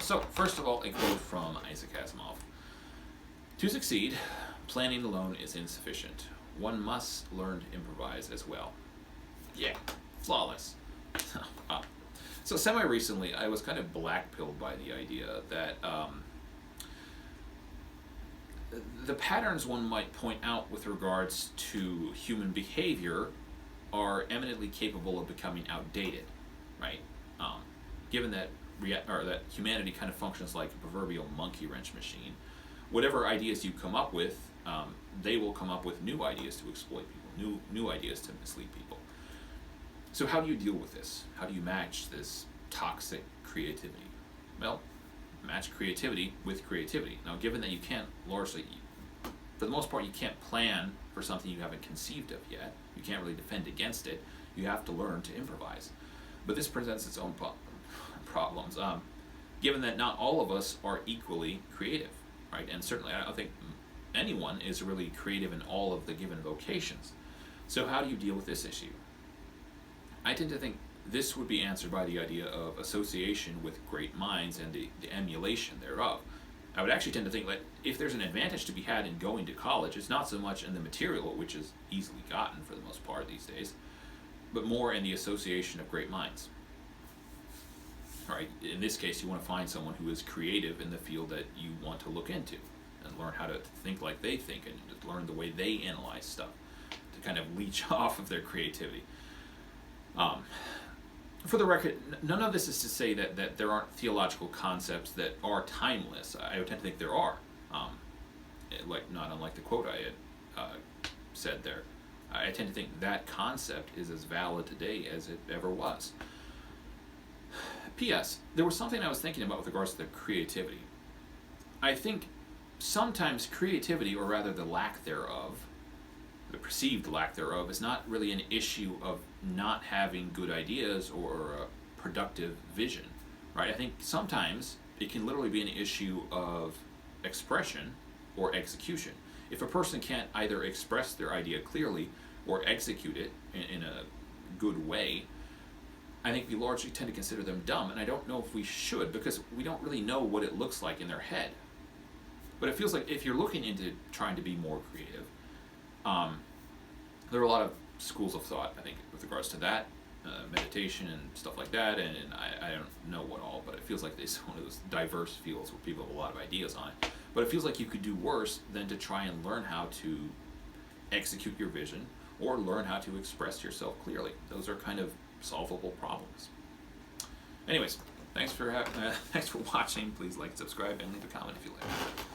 So, first of all, a quote from Isaac Asimov. To succeed, planning alone is insufficient. One must learn to improvise as well. Yeah, flawless. uh, so, semi recently, I was kind of black-pilled by the idea that the patterns one might point out with regards to human behavior are eminently capable of becoming outdated, right? Um, Given that that humanity kind of functions like a proverbial monkey wrench machine, whatever ideas you come up with, they will come up with new ideas to exploit people, new ideas to mislead people. So how do you deal with this? How do you match this toxic creativity? Well, match creativity with creativity. Now, given that you can't largely, for the most part, you can't plan for something you haven't conceived of yet, you can't really defend against it, you have to learn to improvise. But this presents its own problems, given that not all of us are equally creative, right? And certainly I don't think anyone is really creative in all of the given vocations. So how do you deal with this issue? I tend to think this would be answered by the idea of association with great minds and the emulation thereof. I would actually tend to think that if there's an advantage to be had in going to college, it's not so much in the material, which is easily gotten for the most part these days, but more in the association of great minds. Right? In this case, you want to find someone who is creative in the field that you want to look into and learn how to think like they think and to learn the way they analyze stuff to kind of leech off of their creativity. For the record, none of this is to say that there aren't theological concepts that are timeless. I would tend to think there are. Not unlike the quote I had said there. I tend to think that concept is as valid today as it ever was. P.S. There was something I was thinking about with regards to the creativity. I think sometimes creativity, or rather the lack thereof, the perceived lack thereof, is not really an issue of not having good ideas or a productive vision, right? I think sometimes it can literally be an issue of expression or execution. If a person can't either express their idea clearly or execute it in a good way, I think we largely tend to consider them dumb, and I don't know if we should, because we don't really know what it looks like in their head. But it feels like if you're looking into trying to be more creative, there are a lot of schools of thought, I think, with regards to that, meditation and stuff like that, and I don't know what all, but it feels like it's one of those diverse fields where people have a lot of ideas on it. But it feels like you could do worse than to try and learn how to execute your vision or learn how to express yourself clearly. Those are kind of solvable problems. Anyways, thanks for watching. Please like, subscribe, and leave a comment if you like.